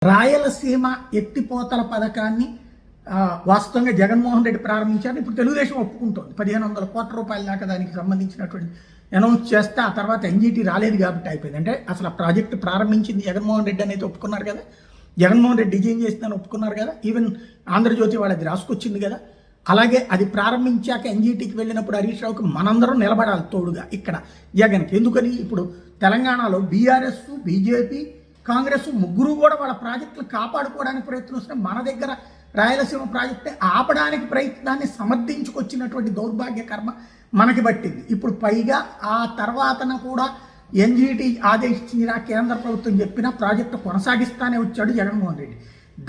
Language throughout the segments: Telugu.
రాయలసీమ ఎత్తిపోతల పథకాన్ని వాస్తవంగా జగన్మోహన్ రెడ్డి ప్రారంభించారు. ఇప్పుడు తెలుగుదేశం ఒప్పుకుంటోంది 1500 కోట్ల రూపాయల దాకా దానికి సంబంధించినటువంటి అనౌన్స్ చేస్తే ఆ తర్వాత ఎన్జీటీ రాలేదు కాబట్టి అయిపోయింది. అంటే అసలు ఆ ప్రాజెక్టు ప్రారంభించింది జగన్మోహన్ రెడ్డి అనేది ఒప్పుకున్నారు కదా, జగన్మోహన్ రెడ్డి డిజైన్ చేసిందని ఒప్పుకున్నారు కదా, ఈవెన్ ఆంధ్రజ్యోతి వాళ్ళది రాసుకొచ్చింది కదా. అలాగే అది ప్రారంభించాక ఎన్జీటీకి వెళ్ళినప్పుడు హరీష్ రావుకి మనందరం నిలబడాలి తోడుగా ఇక్కడ జగన్కి. ఎందుకని ఇప్పుడు తెలంగాణలో బీఆర్ఎస్, బీజేపీ, కాంగ్రెస్ ముగ్గురు కూడా వాళ్ళ ప్రాజెక్టులు కాపాడుకోవడానికి ప్రయత్నిస్తున్నారు. మన దగ్గర రాయలసీమ ప్రాజెక్టే ఆపడానికి ప్రయత్నాన్ని సమర్థించుకొచ్చినటువంటి దౌర్భాగ్య కర్మ మనకి పట్టింది. ఇప్పుడు పైగా ఆ తర్వాతన కూడా ఎన్జీటీ ఆదేశించిన కేంద్ర ప్రభుత్వం చెప్పిన ప్రాజెక్టు కొనసాగిస్తానే వచ్చాడు జగన్మోహన్ రెడ్డి.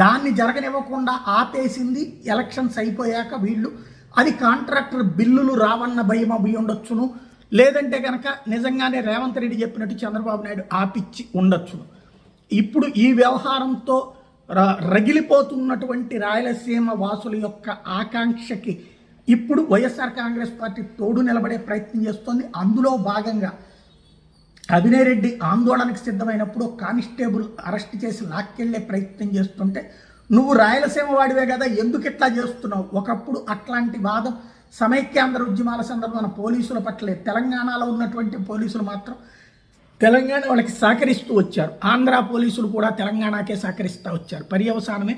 దాన్ని జరగనివ్వకుండా ఆపేసింది ఎలక్షన్స్ అయిపోయాక వీళ్ళు. అది కాంట్రాక్టర్ బిల్లులు రావన్న భయం అవి ఉండొచ్చును, లేదంటే కనుక నిజంగానే రేవంత్ రెడ్డి చెప్పినట్టు చంద్రబాబు నాయుడు ఆపిచ్చి ఉండొచ్చును. ఇప్పుడు ఈ వ్యవహారంతో రగిలిపోతున్నటువంటి రాయలసీమ వాసుల యొక్క ఆకాంక్షకి ఇప్పుడు వైఎస్ఆర్ కాంగ్రెస్ పార్టీ తోడు నిలబడే ప్రయత్నం చేస్తోంది. అందులో భాగంగా అభినయ్ రెడ్డి ఆందోళనకు సిద్ధమైనప్పుడు కానిస్టేబుల్ అరెస్ట్ చేసి లాక్కెళ్లే ప్రయత్నం చేస్తుంటే, నువ్వు రాయలసీమ వాడివే కదా ఎందుకు ఇట్లా చేస్తున్నావు? ఒకప్పుడు అట్లాంటి వాదం సమైక్యాంధ్ర ఉద్యమాల సందర్భాన పోలీసుల పట్లే. తెలంగాణలో ఉన్నటువంటి పోలీసులు మాత్రం తెలంగాణ వాళ్ళకి సహకరిస్తూ వచ్చారు, ఆంధ్ర పోలీసులు కూడా తెలంగాణకే సహకరిస్తూ వచ్చారు. పర్యవసానమే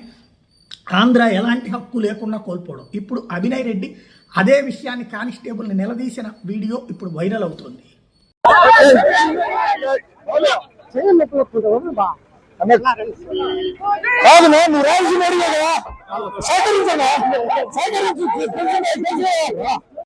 ఆంధ్ర ఎలాంటి హక్కు లేకుండా కోల్పోవడం. ఇప్పుడు అభినయ్ రెడ్డి అదే విషయాన్ని కానిస్టేబుల్ని నిలదీసిన వీడియో ఇప్పుడు వైరల్ అవుతుంది. నువ్వు